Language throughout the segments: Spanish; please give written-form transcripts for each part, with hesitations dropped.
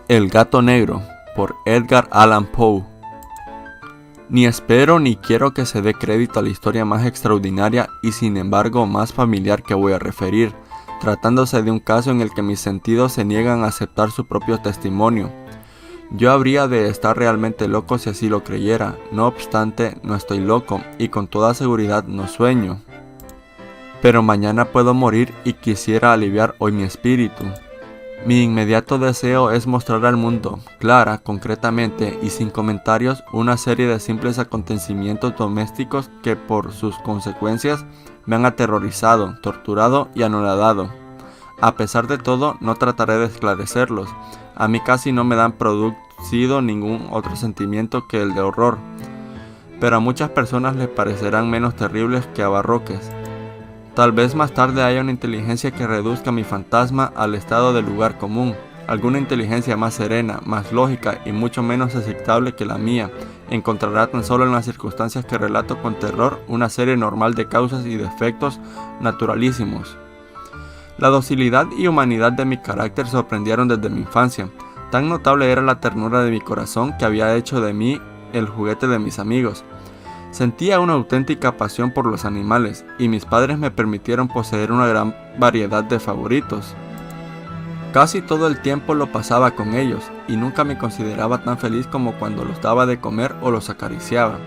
El gato negro, por Edgar Allan Poe. Ni espero ni quiero que se dé crédito a la historia más extraordinaria y sin embargo más familiar que voy a referir, tratándose de un caso en el que mis sentidos se niegan a aceptar su propio testimonio. Yo habría de estar realmente loco si así lo creyera, no obstante, no estoy loco y con toda seguridad no sueño. Pero mañana puedo morir y quisiera aliviar hoy mi espíritu. Mi inmediato deseo es mostrar al mundo, clara, concretamente y sin comentarios, una serie de simples acontecimientos domésticos que por sus consecuencias me han aterrorizado, torturado y anonadado. A pesar de todo, no trataré de esclarecerlos. A mí casi no me han producido ningún otro sentimiento que el de horror, pero a muchas personas les parecerán menos terribles que a Barroques. Tal vez más tarde haya una inteligencia que reduzca mi fantasma al estado de lugar común, alguna inteligencia más serena, más lógica y mucho menos aceptable que la mía, encontrará tan solo en las circunstancias que relato con terror una serie normal de causas y de efectos naturalísimos. La docilidad y humanidad de mi carácter sorprendieron desde mi infancia. Tan notable era la ternura de mi corazón que había hecho de mí el juguete de mis amigos. Sentía una auténtica pasión por los animales y mis padres me permitieron poseer una gran variedad de favoritos. Casi todo el tiempo lo pasaba con ellos y nunca me consideraba tan feliz como cuando los daba de comer o los acariciaba.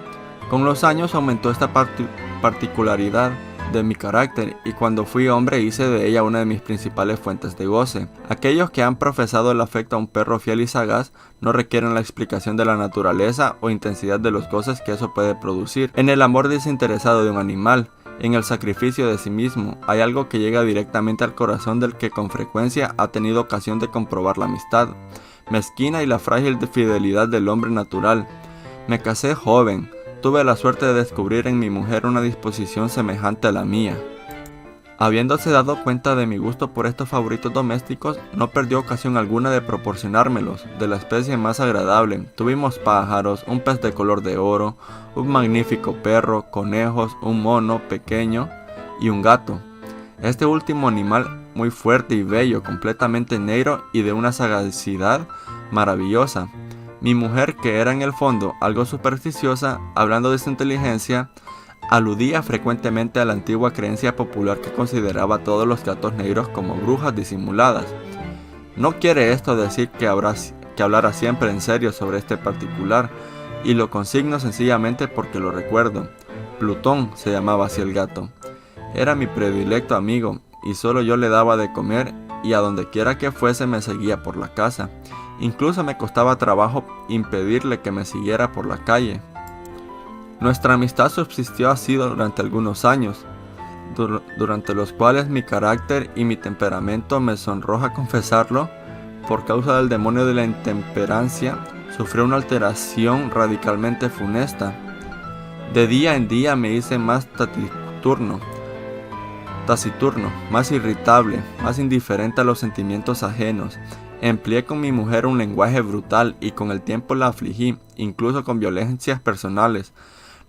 Con los años aumentó esta particularidad de mi carácter y cuando fui hombre hice de ella una de mis principales fuentes de goce. Aquellos que han profesado el afecto a un perro fiel y sagaz no requieren la explicación de la naturaleza o intensidad de los goces que eso puede producir. En el amor desinteresado de un animal, en el sacrificio de sí mismo, hay algo que llega directamente al corazón del que con frecuencia ha tenido ocasión de comprobar la amistad mezquina y la frágil fidelidad del hombre natural. Me casé joven. Tuve la suerte de descubrir en mi mujer una disposición semejante a la mía. Habiéndose dado cuenta de mi gusto por estos favoritos domésticos, no perdió ocasión alguna de proporcionármelos, de la especie más agradable. Tuvimos pájaros, un pez de color de oro, un magnífico perro, conejos, un mono pequeño y un gato. Este último animal muy fuerte y bello, completamente negro y de una sagacidad maravillosa. Mi mujer, que era en el fondo algo supersticiosa, hablando de su inteligencia, aludía frecuentemente a la antigua creencia popular que consideraba a todos los gatos negros como brujas disimuladas. No quiere esto decir que hablara siempre en serio sobre este particular, y lo consigno sencillamente porque lo recuerdo. Plutón se llamaba así el gato. Era mi predilecto amigo, y solo yo le daba de comer, y a donde quiera que fuese me seguía por la casa. Incluso me costaba trabajo impedirle que me siguiera por la calle. Nuestra amistad subsistió así durante algunos años, durante los cuales mi carácter y mi temperamento, me sonroja confesarlo, por causa del demonio de la intemperancia, sufrió una alteración radicalmente funesta. De día en día me hice más taciturno, más irritable, más indiferente a los sentimientos ajenos. Empleé con mi mujer un lenguaje brutal y con el tiempo la afligí, incluso con violencias personales.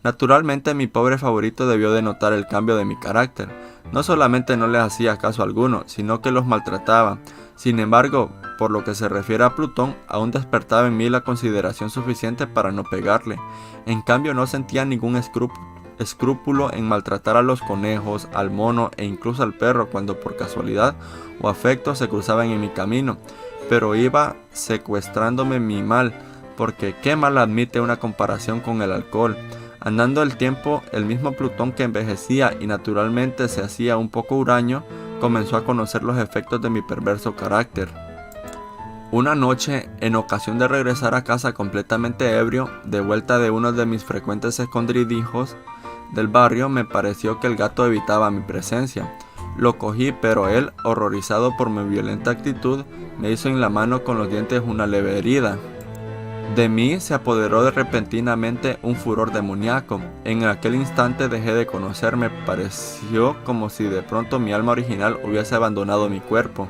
Naturalmente mi pobre favorito debió de notar el cambio de mi carácter. No solamente no les hacía caso alguno, sino que los maltrataba. Sin embargo, por lo que se refiere a Plutón, aún despertaba en mí la consideración suficiente para no pegarle. En cambio no sentía ningún escrúpulo en maltratar a los conejos, al mono e incluso al perro cuando por casualidad o afecto se cruzaban en mi camino. Pero iba secuestrándome mi mal, porque qué mal admite una comparación con el alcohol. Andando el tiempo, el mismo Plutón que envejecía y naturalmente se hacía un poco huraño, comenzó a conocer los efectos de mi perverso carácter. Una noche, en ocasión de regresar a casa completamente ebrio, de vuelta de uno de mis frecuentes escondrijos del barrio, me pareció que el gato evitaba mi presencia. Lo cogí, pero él, horrorizado por mi violenta actitud, me hizo en la mano con los dientes una leve herida. De mí se apoderó repentinamente un furor demoníaco. En aquel instante dejé de conocerme. Pareció como si de pronto mi alma original hubiese abandonado mi cuerpo,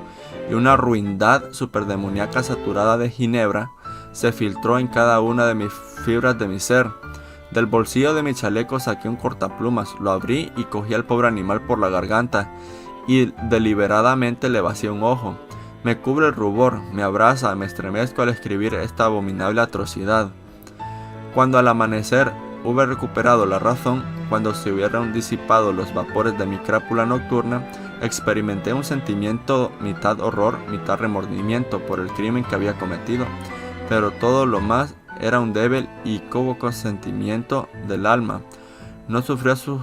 y una ruindad superdemoníaca saturada de ginebra se filtró en cada una de mis fibras de mi ser. Del bolsillo de mi chaleco saqué un cortaplumas, lo abrí y cogí al pobre animal por la garganta y deliberadamente le vacié un ojo. Me cubre el rubor, me abraza, me estremezco al escribir esta abominable atrocidad. Cuando al amanecer hube recuperado la razón, cuando se hubieran disipado los vapores de mi crápula nocturna, experimenté un sentimiento mitad horror, mitad remordimiento por el crimen que había cometido, pero todo lo más era un débil y cómodo sentimiento del alma. No sufrí sus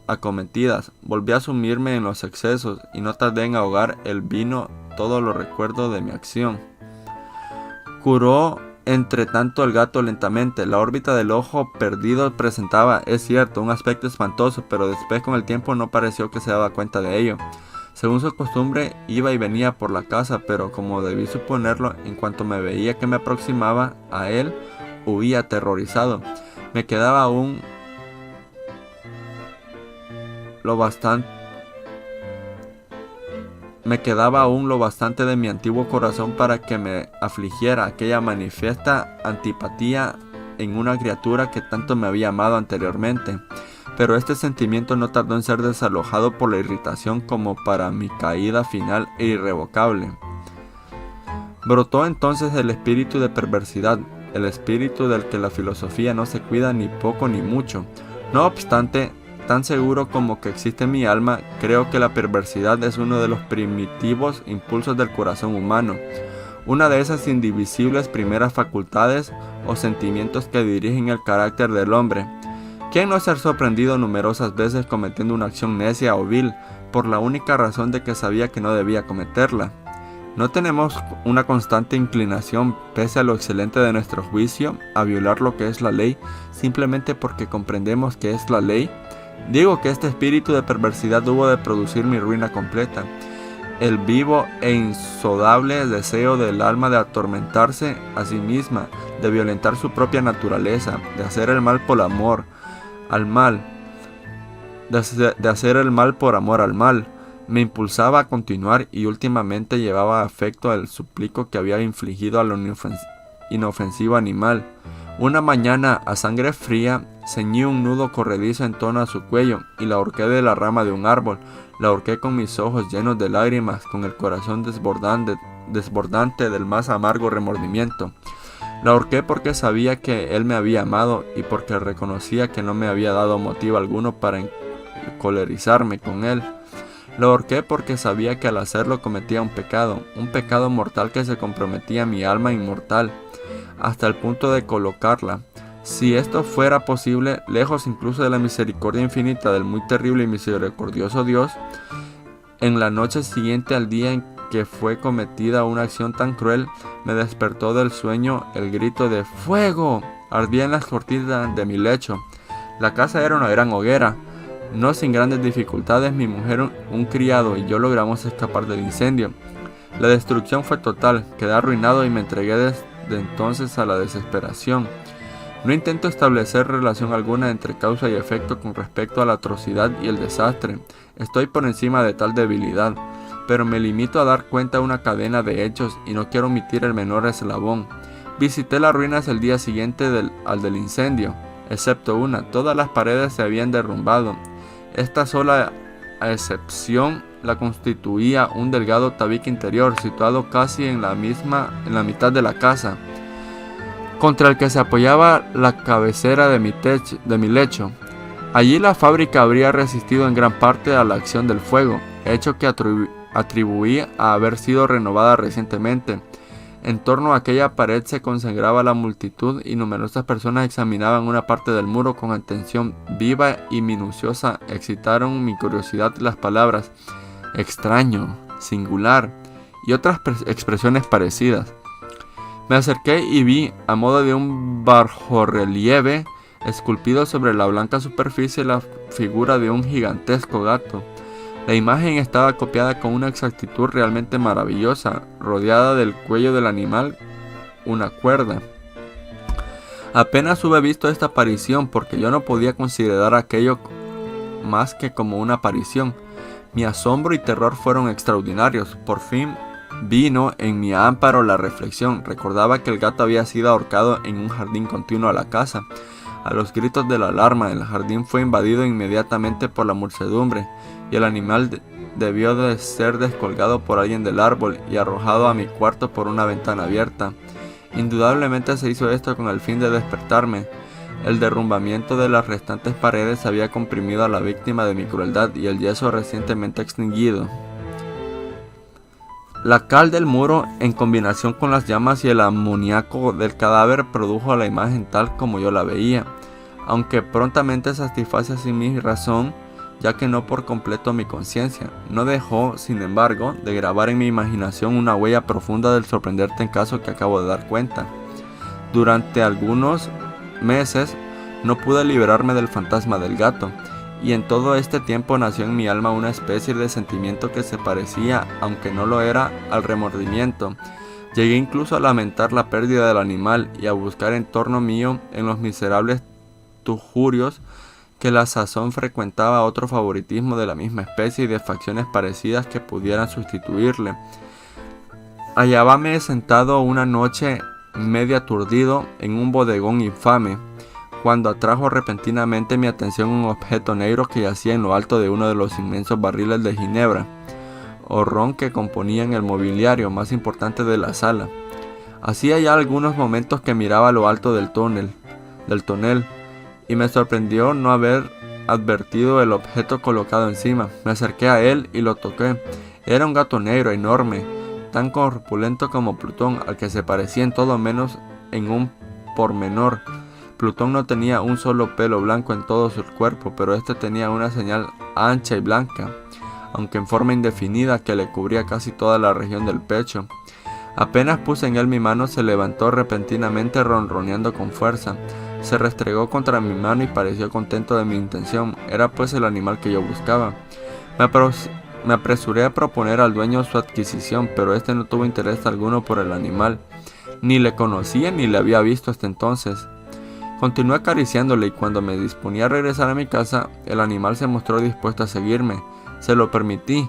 acometidas, volví a sumirme en los excesos y no tardé en ahogar el vino todo lo recuerdo de mi acción. Curó entre tanto el gato lentamente. La órbita del ojo perdido presentaba, es cierto, un aspecto espantoso, pero después con el tiempo no pareció que se daba cuenta de ello. Según su costumbre iba y venía por la casa, pero como debí suponerlo, en cuanto me veía que me aproximaba a él, huía aterrorizado. Me quedaba aún lo bastante de mi antiguo corazón para que me afligiera aquella manifiesta antipatía en una criatura que tanto me había amado anteriormente. Pero este sentimiento no tardó en ser desalojado por la irritación como para mi caída final e irrevocable. Brotó entonces el espíritu de perversidad, el espíritu del que la filosofía no se cuida ni poco ni mucho. No obstante, tan seguro como que existe en mi alma, creo que la perversidad es uno de los primitivos impulsos del corazón humano, una de esas indivisibles primeras facultades o sentimientos que dirigen el carácter del hombre. ¿Quién no se ha sorprendido numerosas veces cometiendo una acción necia o vil por la única razón de que sabía que no debía cometerla? ¿No tenemos una constante inclinación, pese a lo excelente de nuestro juicio, a violar lo que es la ley, simplemente porque comprendemos que es la ley? Digo que este espíritu de perversidad hubo de producir mi ruina completa. El vivo e insondable deseo del alma de atormentarse a sí misma, de violentar su propia naturaleza, de hacer el mal por amor al mal, de hacer el mal por amor al mal, me impulsaba a continuar y últimamente llevaba a efecto el suplicio que había infligido al inofensivo animal. Una mañana, a sangre fría, ceñí un nudo corredizo en torno a su cuello y la ahorqué de la rama de un árbol. La ahorqué con mis ojos llenos de lágrimas, con el corazón desbordante del más amargo remordimiento. La ahorqué porque sabía que él me había amado y porque reconocía que no me había dado motivo alguno para encolerizarme con él. La ahorqué porque sabía que al hacerlo cometía un pecado mortal que se comprometía mi alma inmortal, hasta el punto de colocarla, si esto fuera posible, lejos incluso de la misericordia infinita del muy terrible y misericordioso Dios. En la noche siguiente al día en que fue cometida una acción tan cruel, me despertó del sueño el grito de ¡fuego! Ardía en las cortinas de mi lecho. La casa era una gran hoguera. No sin grandes dificultades, mi mujer, un criado y yo logramos escapar del incendio. La destrucción fue total, quedé arruinado y me entregué desde entonces a la desesperación. No intento establecer relación alguna entre causa y efecto con respecto a la atrocidad y el desastre. Estoy por encima de tal debilidad, pero me limito a dar cuenta de una cadena de hechos y no quiero omitir el menor eslabón. Visité las ruinas el día siguiente al del incendio, excepto una. Todas las paredes se habían derrumbado. Esta sola excepción la constituía un delgado tabique interior situado casi en la mitad de la casa, contra el que se apoyaba la cabecera de mi lecho. Allí la fábrica habría resistido en gran parte a la acción del fuego, hecho que atribuí a haber sido renovada recientemente. En torno a aquella pared se concentraba la multitud y numerosas personas examinaban una parte del muro con atención viva y minuciosa. Excitaron mi curiosidad las palabras extraño, singular y otras expresiones parecidas. Me acerqué y vi, a modo de un bajorrelieve, esculpido sobre la blanca superficie, la figura de un gigantesco gato. La imagen estaba copiada con una exactitud realmente maravillosa, rodeada del cuello del animal una cuerda. Apenas hube visto esta aparición porque yo no podía considerar aquello más que como una aparición. Mi asombro y terror fueron extraordinarios. Por fin vino en mi amparo la reflexión. Recordaba que el gato había sido ahorcado en un jardín continuo a la casa. A los gritos de la alarma, el jardín fue invadido inmediatamente por la muchedumbre y el animal debió de ser descolgado por alguien del árbol y arrojado a mi cuarto por una ventana abierta. Indudablemente se hizo esto con el fin de despertarme. El derrumbamiento de las restantes paredes había comprimido a la víctima de mi crueldad y el yeso recientemente extinguido. La cal del muro, en combinación con las llamas y el amoníaco del cadáver, produjo la imagen tal como yo la veía, aunque prontamente satisface así mi razón, ya que no por completo mi conciencia. No dejó, sin embargo, de grabar en mi imaginación una huella profunda del sorprendente caso que acabo de dar cuenta. Durante algunos meses no pude liberarme del fantasma del gato, y en todo este tiempo nació en mi alma una especie de sentimiento que se parecía, aunque no lo era, al remordimiento. Llegué incluso a lamentar la pérdida del animal y a buscar en torno mío, en los miserables tujurios, que la sazón frecuentaba otro favoritismo de la misma especie y de facciones parecidas que pudieran sustituirle. Hallábame sentado una noche medio aturdido en un bodegón infame, cuando atrajo repentinamente mi atención un objeto negro que yacía en lo alto de uno de los inmensos barriles de ginebra o ron que componían el mobiliario más importante de la sala. Hacía ya algunos momentos que miraba a lo alto del tonel, y me sorprendió no haber advertido el objeto colocado encima. Me acerqué a él y lo toqué. Era un gato negro enorme, tan corpulento como Plutón, al que se parecía en todo menos en un pormenor. Plutón no tenía un solo pelo blanco en todo su cuerpo, pero este tenía una señal ancha y blanca, aunque en forma indefinida, que le cubría casi toda la región del pecho. Apenas puse en él mi mano, se levantó repentinamente ronroneando con fuerza. Se restregó contra mi mano y pareció contento de mi intención. Era pues el animal que yo buscaba. Me apresuré a proponer al dueño su adquisición, pero este no tuvo interés alguno por el animal. Ni le conocía ni le había visto hasta entonces. Continué acariciándole y cuando me disponía a regresar a mi casa, el animal se mostró dispuesto a seguirme. Se lo permití,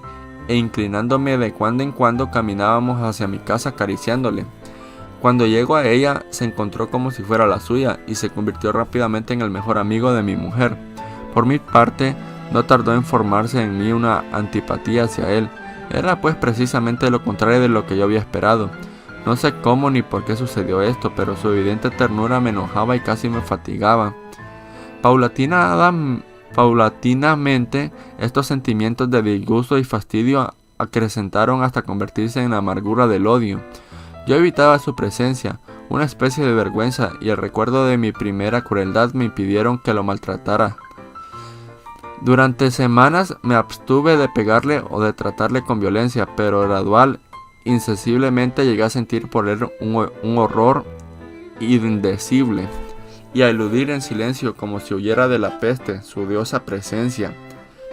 e inclinándome de cuando en cuando caminábamos hacia mi casa acariciándole. Cuando llegó a ella, se encontró como si fuera la suya y se convirtió rápidamente en el mejor amigo de mi mujer. Por mi parte, no tardó en formarse en mí una antipatía hacia él. Era pues precisamente lo contrario de lo que yo había esperado. No sé cómo ni por qué sucedió esto, pero su evidente ternura me enojaba y casi me fatigaba. Paulatinamente, estos sentimientos de disgusto y fastidio acrecentaron hasta convertirse en la amargura del odio. Yo evitaba su presencia, una especie de vergüenza y el recuerdo de mi primera crueldad me impidieron que lo maltratara. Durante semanas me abstuve de pegarle o de tratarle con violencia, pero gradual, insensiblemente llegué a sentir por él un horror indecible y a eludir en silencio como si huyera de la peste su odiosa presencia.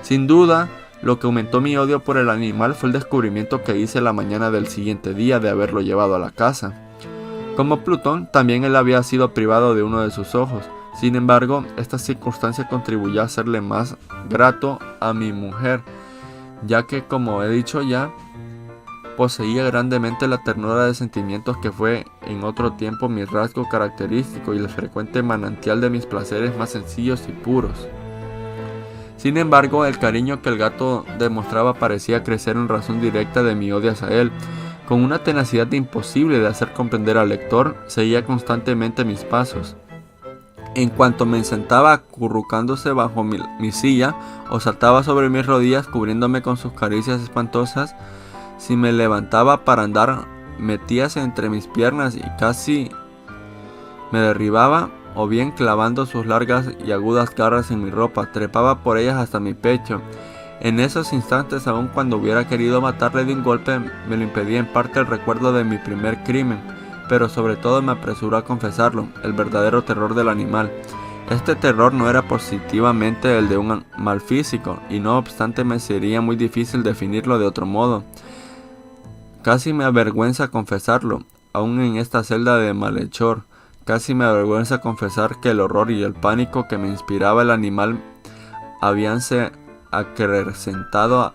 Sin duda, lo que aumentó mi odio por el animal fue el descubrimiento que hice la mañana del siguiente día de haberlo llevado a la casa. Como Plutón, también él había sido privado de uno de sus ojos. Sin embargo, esta circunstancia contribuyó a hacerle más grato a mi mujer, ya que, como he dicho ya, poseía grandemente la ternura de sentimientos que fue en otro tiempo mi rasgo característico y el frecuente manantial de mis placeres más sencillos y puros. Sin embargo, el cariño que el gato demostraba parecía crecer en razón directa de mi odio hacia él. Con una tenacidad imposible de hacer comprender al lector, seguía constantemente mis pasos. En cuanto me sentaba acurrucándose bajo mi silla o saltaba sobre mis rodillas cubriéndome con sus caricias espantosas, si me levantaba para andar, metíase entre mis piernas y casi me derribaba, o bien clavando sus largas y agudas garras en mi ropa, trepaba por ellas hasta mi pecho. En esos instantes, aun cuando hubiera querido matarle de un golpe, me lo impedía en parte el recuerdo de mi primer crimen, pero sobre todo me apresuró a confesarlo, el verdadero terror del animal. Este terror no era positivamente el de un mal físico, y no obstante me sería muy difícil definirlo de otro modo. Casi me avergüenza confesarlo, aún en esta celda de malhechor. Casi me avergüenza confesar que el horror y el pánico que me inspiraba el animal habíanse acrecentado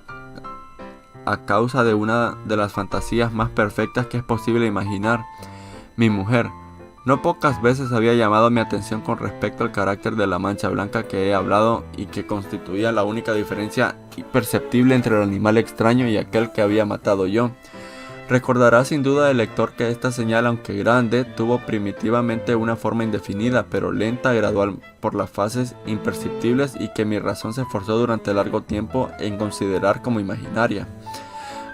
a causa de una de las fantasías más perfectas que es posible imaginar. Mi mujer, No pocas veces había llamado mi atención con respecto al carácter de la mancha blanca que he hablado y que constituía la única diferencia perceptible entre el animal extraño y aquel que había matado yo. Recordará sin duda el lector que esta señal, aunque grande, tuvo primitivamente una forma indefinida, pero lenta y gradual por las fases imperceptibles y que mi razón se esforzó durante largo tiempo en considerar como imaginaria.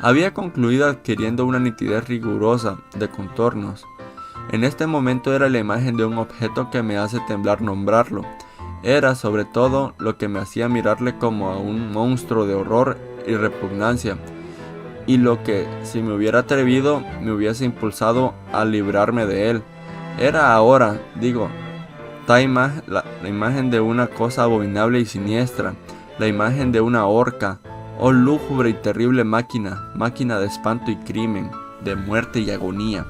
Había concluido adquiriendo una nitidez rigurosa de contornos. En este momento era la imagen de un objeto que me hace temblar nombrarlo. Era, sobre todo, lo que me hacía mirarle como a un monstruo de horror y repugnancia, y lo que, si me hubiera atrevido, me hubiese impulsado a librarme de él. Era ahora, digo, la imagen de una cosa abominable y siniestra, la imagen de una horca, oh lúgubre y terrible máquina de espanto y crimen, de muerte y agonía.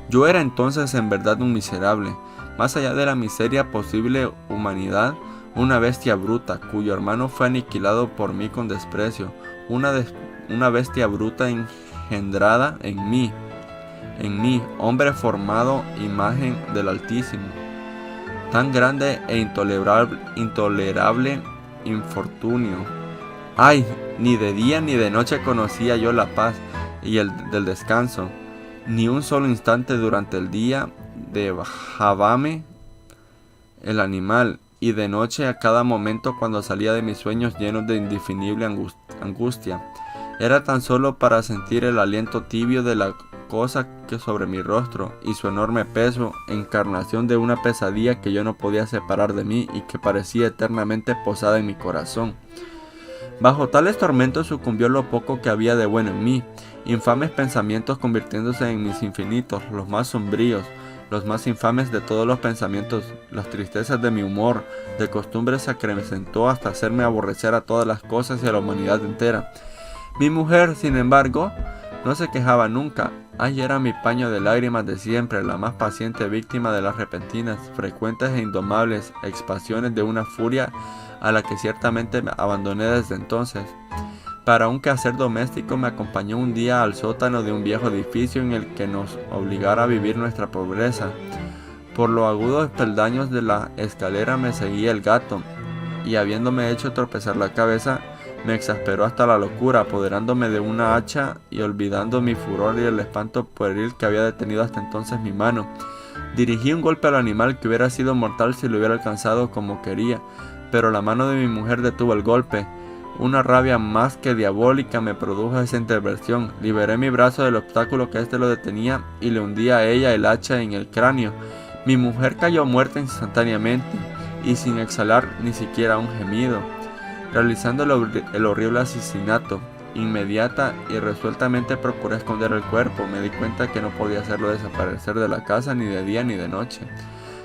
Yo era entonces en verdad un miserable, más allá de la miseria posible humanidad, una bestia bruta, cuyo hermano fue aniquilado por mí con desprecio, una bestia bruta engendrada en mí, hombre formado imagen del Altísimo. Tan grande e intolerable infortunio. Ay, ni de día ni de noche conocía yo la paz y el del descanso. Ni un solo instante durante el día dejábame el animal, y de noche a cada momento cuando salía de mis sueños llenos de indefinible angustia. Era tan solo para sentir el aliento tibio de la cosa que sobre mi rostro y su enorme peso, encarnación de una pesadilla que yo no podía separar de mí y que parecía eternamente posada en mi corazón. Bajo tales tormentos sucumbió lo poco que había de bueno en mí, infames pensamientos convirtiéndose en mis infinitos, los más sombríos, los más infames de todos los pensamientos, las tristezas de mi humor, de costumbres se acrecentó hasta hacerme aborrecer a todas las cosas y a la humanidad entera. Mi mujer, sin embargo, no se quejaba nunca. Ay, era mi paño de lágrimas de siempre, la más paciente víctima de las repentinas, frecuentes e indomables expansiones de una furia a la que ciertamente me abandoné desde entonces. Para un quehacer doméstico me acompañó un día al sótano de un viejo edificio en el que nos obligara a vivir nuestra pobreza. Por los agudos peldaños de la escalera me seguía el gato, y habiéndome hecho tropezar la cabeza, me exasperó hasta la locura, apoderándome de una hacha y olvidando mi furor y el espanto pueril que había detenido hasta entonces mi mano. Dirigí un golpe al animal que hubiera sido mortal si lo hubiera alcanzado como quería, pero la mano de mi mujer detuvo el golpe. Una rabia más que diabólica me produjo esa intervención. Liberé mi brazo del obstáculo que éste lo detenía y le hundí a ella el hacha en el cráneo. Mi mujer cayó muerta instantáneamente y sin exhalar ni siquiera un gemido. Realizando el horrible asesinato, inmediata y resueltamente procuré esconder el cuerpo. Me di cuenta que no podía hacerlo desaparecer de la casa ni de día ni de noche,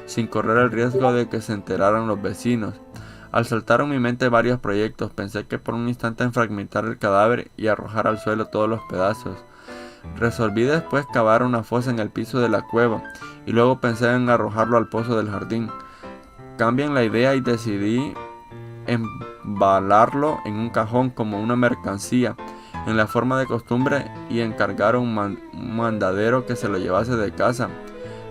sin correr el riesgo de que se enteraran los vecinos. Asaltaron mi mente varios proyectos. Pensé que por un instante en fragmentar el cadáver y arrojar al suelo todos los pedazos. Resolví después cavar una fosa en el piso de la cueva y luego pensé en arrojarlo al pozo del jardín. Cambié la idea y decidí embalarlo en un cajón como una mercancía en la forma de costumbre y encargar a un mandadero que se lo llevase de casa.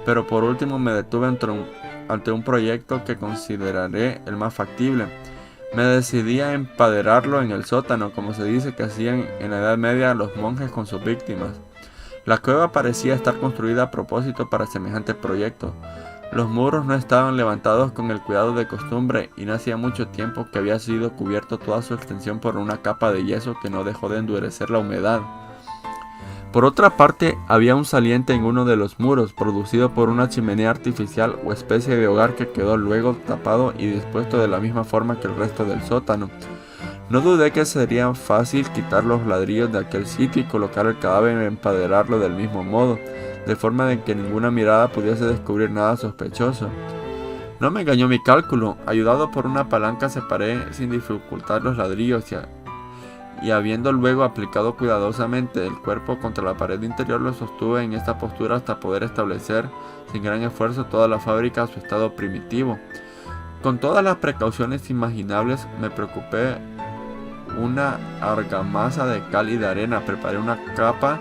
Pero por último me detuve ante un proyecto que consideraré el más factible. Me decidí a empaderarlo en el sótano, como se dice que hacían en la Edad Media los monjes con sus víctimas. La cueva parecía estar construida a propósito para semejante proyecto. Los muros no estaban levantados con el cuidado de costumbre y no hacía mucho tiempo que había sido cubierto toda su extensión por una capa de yeso que no dejó de endurecer la humedad. Por otra parte, había un saliente en uno de los muros, producido por una chimenea artificial o especie de hogar que quedó luego tapado y dispuesto de la misma forma que el resto del sótano. No dudé que sería fácil quitar los ladrillos de aquel sitio y colocar el cadáver y empaderarlo del mismo modo, de forma de que ninguna mirada pudiese descubrir nada sospechoso. No me engañó mi cálculo. Ayudado por una palanca separé sin dificultad los ladrillos y habiendo luego aplicado cuidadosamente el cuerpo contra la pared interior, lo sostuve en esta postura hasta poder establecer sin gran esfuerzo toda la fábrica a su estado primitivo. Con todas las precauciones imaginables me preocupé una argamasa de cal y de arena, preparé una capa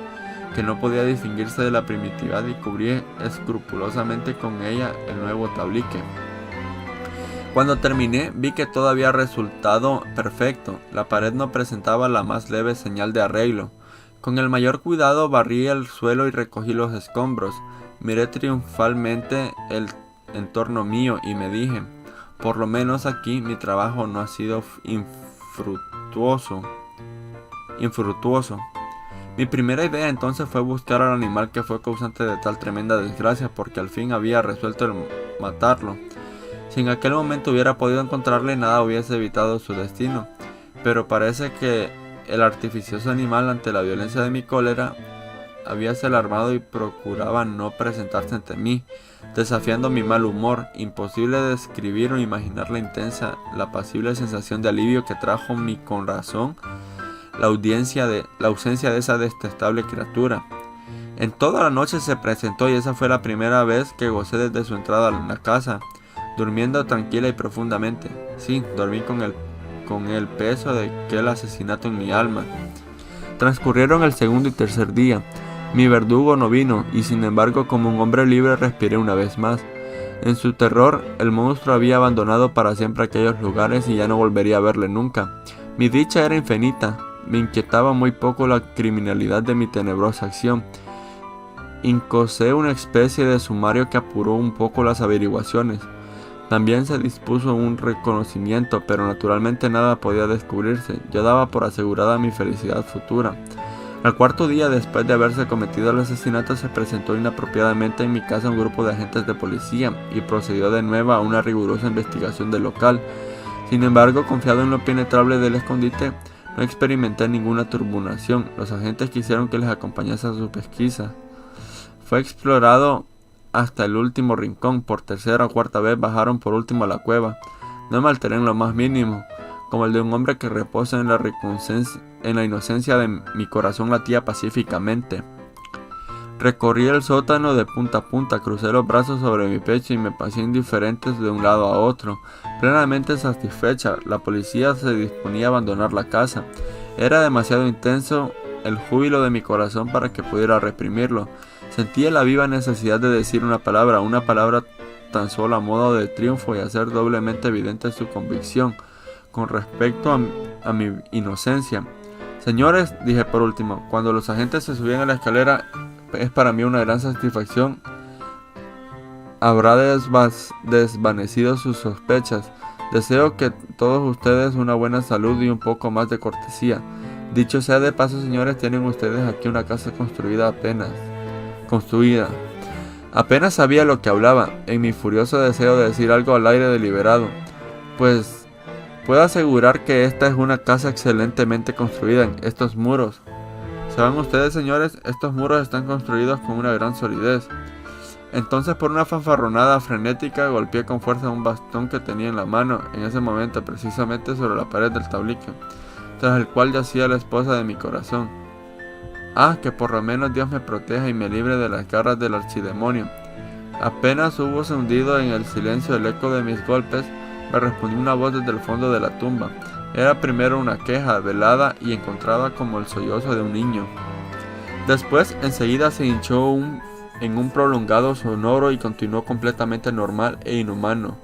que no podía distinguirse de la primitividad, y cubrí escrupulosamente con ella el nuevo tabique. Cuando terminé, vi que todo había resultado perfecto. La pared no presentaba la más leve señal de arreglo. Con el mayor cuidado barrí el suelo y recogí los escombros. Miré triunfalmente el entorno mío y me dije, por lo menos aquí mi trabajo no ha sido infructuoso. Mi primera idea entonces fue buscar al animal que fue causante de tal tremenda desgracia, porque al fin había resuelto el matarlo. Si en aquel momento hubiera podido encontrarle, nada hubiese evitado su destino, pero parece que el artificioso animal, ante la violencia de mi cólera, habíase alarmado y procuraba no presentarse ante mí, desafiando mi mal humor. Imposible describir o imaginar la apacible sensación de alivio que trajo mi corazón la ausencia de esa detestable criatura. En toda la noche se presentó, y esa fue la primera vez que gocé desde su entrada en la casa, durmiendo tranquila y profundamente. Sí, dormí con el peso de aquel asesinato en mi alma. Transcurrieron el segundo y tercer día. Mi verdugo no vino, y sin embargo, como un hombre libre, respiré una vez más. En su terror, el monstruo había abandonado para siempre aquellos lugares y ya no volvería a verle nunca. Mi dicha era infinita. Me inquietaba muy poco la criminalidad de mi tenebrosa acción. Incosé una especie de sumario que apuró un poco las averiguaciones. También se dispuso un reconocimiento, pero naturalmente nada podía descubrirse. Yo daba por asegurada mi felicidad futura. Al cuarto día después de haberse cometido el asesinato, se presentó inapropiadamente en mi casa un grupo de agentes de policía y procedió de nuevo a una rigurosa investigación del local. Sin embargo, confiado en lo penetrable del escondite, no experimenté ninguna turbunación. Los agentes quisieron que les acompañase a su pesquisa. Fue explorado hasta el último rincón. Por tercera o cuarta vez bajaron por último a la cueva. No me alteré en lo más mínimo, como el de un hombre que reposa en la inocencia de mi corazón latía pacíficamente. Recorrí el sótano de punta a punta, crucé los brazos sobre mi pecho y me pasé indiferentes de un lado a otro. Plenamente satisfecha, la policía se disponía a abandonar la casa. Era demasiado intenso el júbilo de mi corazón para que pudiera reprimirlo. Sentía la viva necesidad de decir una palabra tan solo a modo de triunfo, y hacer doblemente evidente su convicción con respecto a mi inocencia. Señores, dije por último, cuando los agentes se subían a la escalera, es para mí una gran satisfacción. Habrá desvanecido sus sospechas. Deseo que todos ustedes una buena salud y un poco más de cortesía. Dicho sea de paso, señores, tienen ustedes aquí una casa construida. Apenas sabía lo que hablaba, en mi furioso deseo de decir algo al aire deliberado. Pues puedo asegurar que esta es una casa excelentemente construida en estos muros. ¿Saben ustedes, señores? Estos muros están construidos con una gran solidez. Entonces, por una fanfarronada frenética, golpeé con fuerza un bastón que tenía en la mano, en ese momento precisamente sobre la pared del tabique, tras el cual yacía la esposa de mi corazón. Ah, que por lo menos Dios me proteja y me libre de las garras del archidemonio. Apenas hubo hundido en el silencio el eco de mis golpes, me respondió una voz desde el fondo de la tumba. Era primero una queja velada y encontrada como el sollozo de un niño. Después, enseguida se hinchó en un prolongado sonoro y continuó completamente normal e inhumano.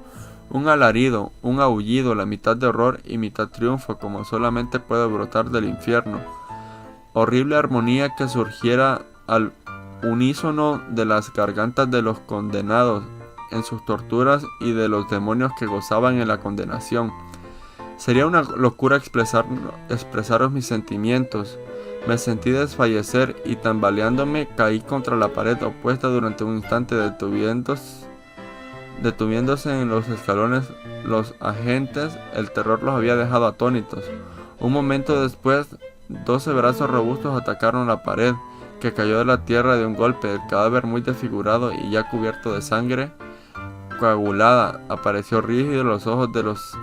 Un alarido, un aullido, la mitad de horror y mitad triunfo, como solamente puede brotar del infierno. Horrible armonía que surgiera al unísono de las gargantas de los condenados en sus torturas y de los demonios que gozaban en la condenación. Sería una locura expresaros mis sentimientos. Me sentí desfallecer y, tambaleándome, caí contra la pared opuesta durante un instante, deteniéndose en los escalones los agentes. El terror los había dejado atónitos. Un momento después, 12 brazos robustos atacaron la pared, que cayó de la tierra de un golpe. El cadáver, muy desfigurado y ya cubierto de sangre coagulada, apareció rígido en los ojos de los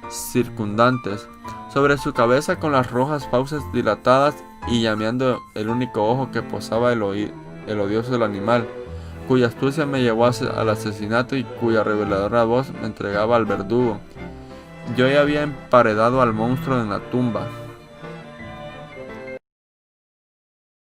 circundantes. Sobre su cabeza, con las rojas fauces dilatadas y llameando el único ojo que posaba el odioso del animal, cuya astucia me llevó al asesinato y cuya reveladora voz me entregaba al verdugo. Yo ya había emparedado al monstruo en la tumba.